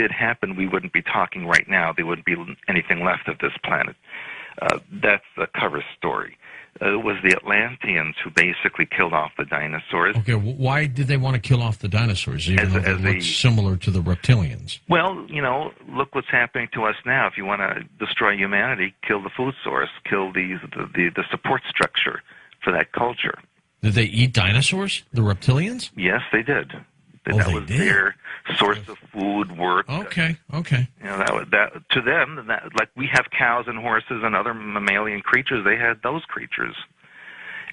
did happen, we wouldn't be talking right now. There wouldn't be anything left of this planet. That's the cover story. It was the Atlanteans who basically killed off the dinosaurs. Okay, why did they want to kill off the dinosaurs, even though they looked similar to the reptilians? Well, look what's happening to us now. If you want to destroy humanity, kill the food source, kill the support structure for that culture. Did they eat dinosaurs, the reptilians? Yes, they did. That was their source of food, work. Okay. That to them, like we have cows and horses and other mammalian creatures, they had those creatures.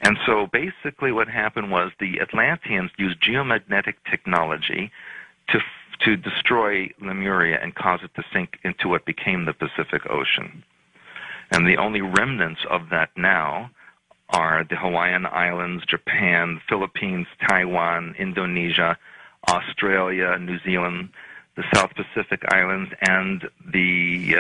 And so basically what happened was the Atlanteans used geomagnetic technology to destroy Lemuria and cause it to sink into what became the Pacific Ocean. And the only remnants of that now are the Hawaiian Islands, Japan, Philippines, Taiwan, Indonesia, Australia, New Zealand, the South Pacific Islands, and the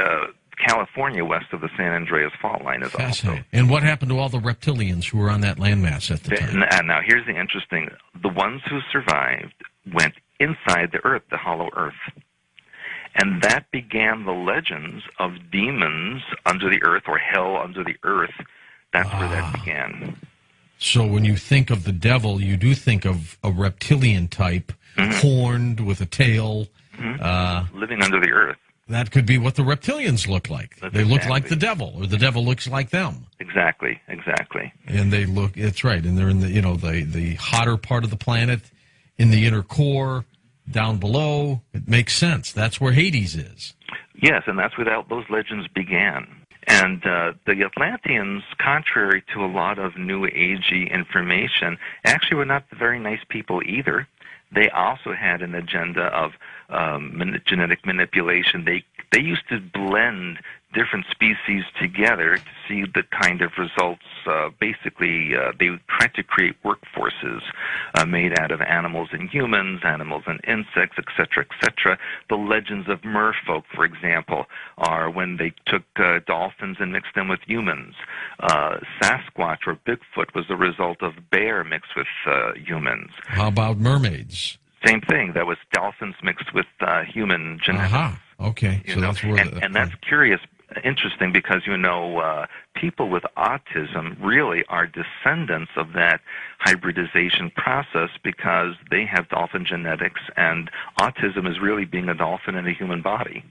California west of the San Andreas Fault Line is also. And what happened to all the reptilians who were on that landmass at the time? And now here's the interesting, the ones who survived went inside the Earth, the hollow Earth. And that began the legends of demons under the Earth or hell under the Earth. That's where that began. So when you think of the devil, you do think of a reptilian type, horned with a tail. Living under the earth. That could be what the reptilians look like. They look like the devil, or the devil looks like them. Exactly. And they look, it's right, and they're in the, the hotter part of the planet, in the inner core, down below. It makes sense. That's where Hades is. Yes, and that's where those legends began. And the Atlanteans, contrary to a lot of New Agey information, actually were not very nice people either. They also had an agenda of genetic manipulation. They used to blend different species together to see the kind of results. Basically, they tried to create workforces made out of animals and humans, animals and insects, etc., etc. The legends of merfolk, for example, are when they took dolphins and mixed them with humans. Sasquatch or Bigfoot was the result of bear mixed with humans. How about mermaids? Same thing. That was dolphins mixed with human genetics. Aha. Okay. So that's where and that's curious, interesting, because people with autism really are descendants of that hybridization process because they have dolphin genetics, and autism is really being a dolphin in a human body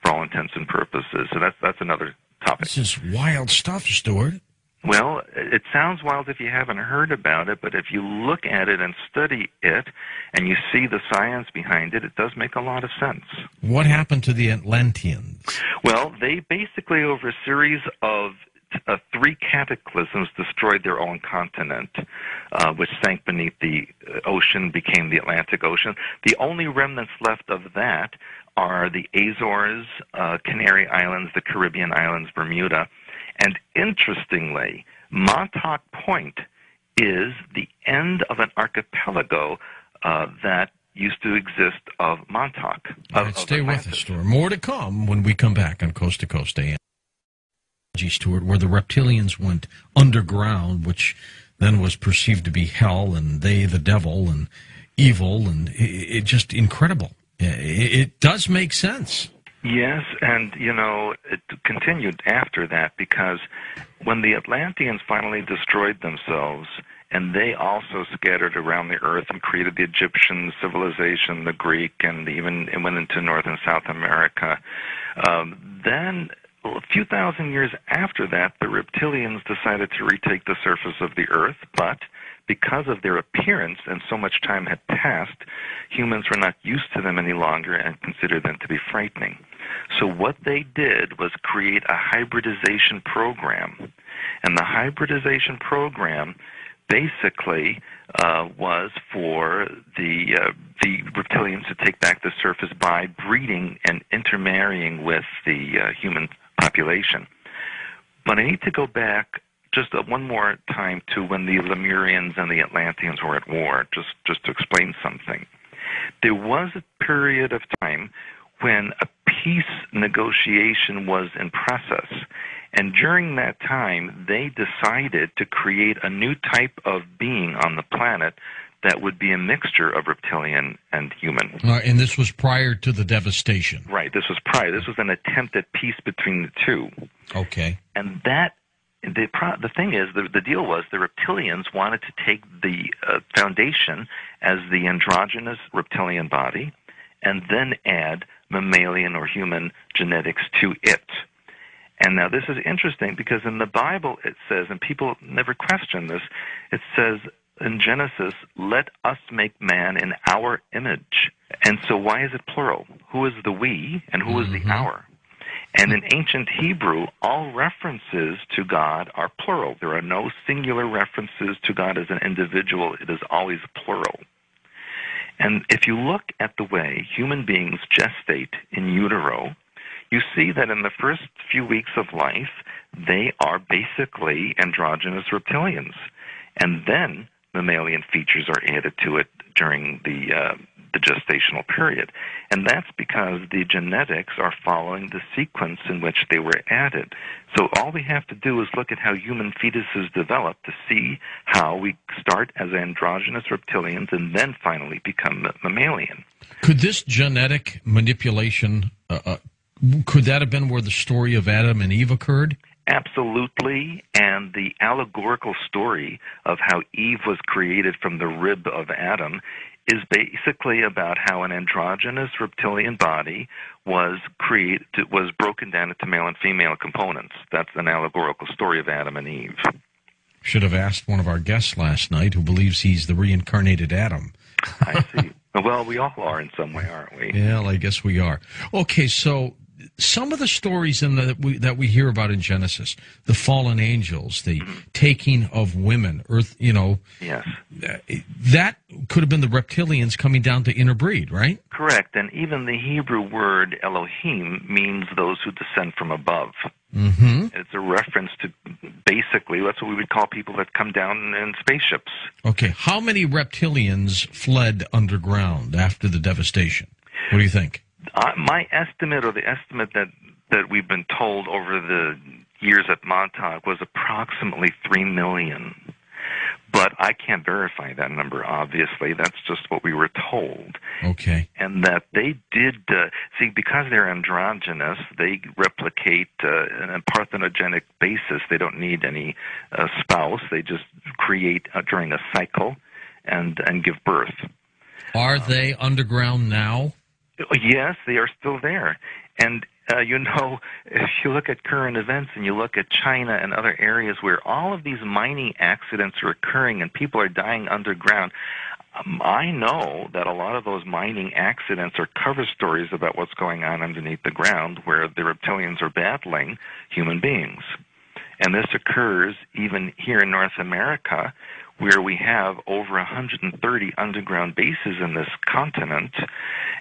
for all intents and purposes. So that's another topic. This is wild stuff, Stuart. Well, it sounds wild if you haven't heard about it, but if you look at it and study it and you see the science behind it, it does make a lot of sense. What happened to the Atlanteans? Well, they basically, over a series of 3 cataclysms, destroyed their own continent, which sank beneath the ocean, became the Atlantic Ocean. The only remnants left of that are the Azores, Canary Islands, the Caribbean Islands, Bermuda. And interestingly, Montauk Point is the end of an archipelago that used to exist of Montauk. All right, stay with us, Stuart. More to come when we come back on Coast to Coast AM. Stuart, where the reptilians went underground, which then was perceived to be hell, and they, the devil, and evil, and it just incredible. It does make sense. Yes, and, it continued after that, because when the Atlanteans finally destroyed themselves, and they also scattered around the earth and created the Egyptian civilization, the Greek, and even it went into North and South America, then a few thousand years after that, the reptilians decided to retake the surface of the earth, but because of their appearance and so much time had passed, humans were not used to them any longer and considered them to be frightening. So what they did was create a hybridization program. And the hybridization program basically was for the reptilians to take back the surface by breeding and intermarrying with the human population. But I need to go back just one more time to when the Lemurians and the Atlanteans were at war, just to explain something. There was a period of time when a peace negotiation was in process, and during that time, they decided to create a new type of being on the planet that would be a mixture of reptilian and human. And this was prior to the devastation. Right. This was prior. This was an attempt at peace between the two. Okay. And that the thing is, the deal was the reptilians wanted to take the foundation as the androgynous reptilian body and then add mammalian or human genetics to it. And now this is interesting because in the Bible it says, and people never question this, it says in Genesis, let us make man in our image. And so why is it plural? Who is the we and who is the our? And in ancient Hebrew, all references to God are plural. There are no singular references to God as an individual. It is always plural. And if you look at the way human beings gestate in utero, you see that in the first few weeks of life, they are basically androgynous reptilians. And then mammalian features are added to it during the gestational period. And that's because the genetics are following the sequence in which they were added. So all we have to do is look at how human fetuses develop to see how we start as androgynous reptilians and then finally become mammalian. Could this genetic manipulation, could that have been where the story of Adam and Eve occurred? Absolutely, and the allegorical story of how Eve was created from the rib of Adam is basically about how an androgynous reptilian body was broken down into male and female components. That's an allegorical story of Adam and Eve. Should have asked one of our guests last night who believes he's the reincarnated Adam. I see. Well, we all are in some way, aren't we? Yeah, I guess we are. Okay, so some of the stories that we hear about in Genesis, the fallen angels, the taking of women, earth, yes, that could have been the reptilians coming down to interbreed, right? Correct, and even the Hebrew word Elohim means those who descend from above. Mm-hmm. It's a reference to basically that's what we would call people that come down in spaceships. Okay, how many reptilians fled underground after the devastation? What do you think? My estimate, or the estimate that we've been told over the years at Montauk, was approximately 3 million. But I can't verify that number, obviously. That's just what we were told. Okay. And that they did, because they're androgynous, they replicate on a parthenogenic basis. They don't need any spouse. They just create during a cycle and give birth. Are they underground now? Yes, they are still there. And, if you look at current events and you look at China and other areas where all of these mining accidents are occurring and people are dying underground, I know that a lot of those mining accidents are cover stories about what's going on underneath the ground where the reptilians are battling human beings. And this occurs even here in North America, where we have over 130 underground bases in this continent,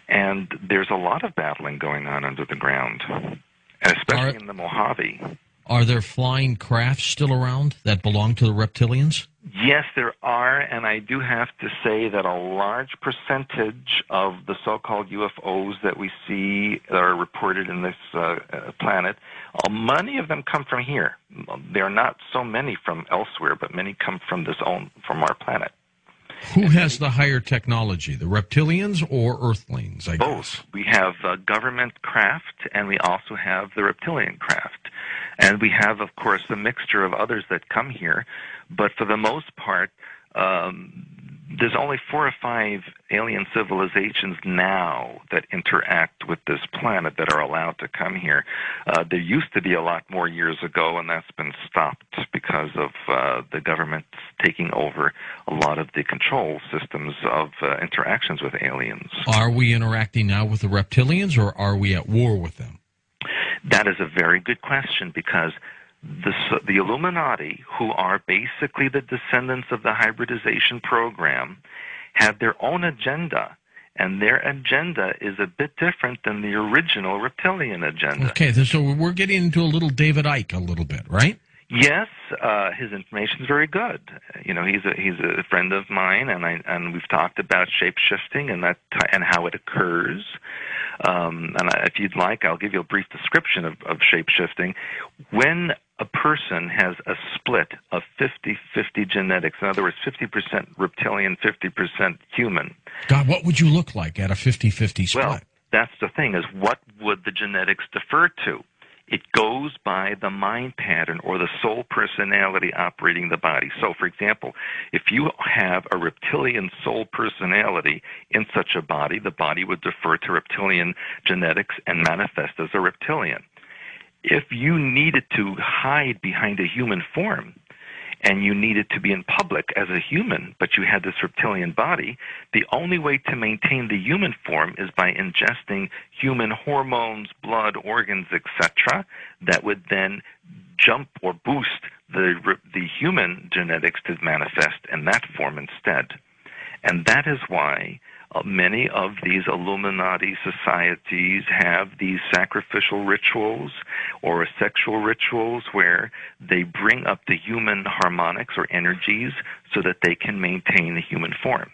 and there's a lot of battling going on under the ground, especially in the Mojave. Are there flying crafts still around that belong to the reptilians? Yes, there are, and I do have to say that a large percentage of the so-called UFOs that we see that are reported in this planet, many of them come from here. There are not so many from elsewhere, but many come from from our planet. Who has the higher technology, the reptilians or Earthlings, I guess? Both. We have government craft, and we also have the reptilian craft. And we have, of course, a mixture of others that come here. But for the most part, there's only 4 or 5 alien civilizations now that interact with this planet that are allowed to come here. There used to be a lot more years ago, and that's been stopped because of the government taking over a lot of the control systems of interactions with aliens. Are we interacting now with the reptilians, or are we at war with them? That is a very good question, because the Illuminati, who are basically the descendants of the hybridization program, have their own agenda, and their agenda is a bit different than the original reptilian agenda. Okay, so we're getting into a little David Icke a little bit, right? Yes, his information is very good. He's a friend of mine, and we've talked about shape-shifting and how it occurs. If you'd like, I'll give you a brief description of shape-shifting. When a person has a split of 50-50 genetics, in other words, 50% reptilian, 50% human. God, what would you look like at a 50-50 split? Well, that's the thing, is what would the genetics defer to? It goes by the mind pattern or the soul personality operating the body. So, for example, if you have a reptilian soul personality in such a body, the body would defer to reptilian genetics and manifest as a reptilian. If you needed to hide behind a human form, and you needed to be in public as a human, but you had this reptilian body, the only way to maintain the human form is by ingesting human hormones, blood, organs, etc., that would then jump or boost the human genetics to manifest in that form instead. And that is why many of these Illuminati societies have these sacrificial rituals or sexual rituals where they bring up the human harmonics or energies so that they can maintain the human form.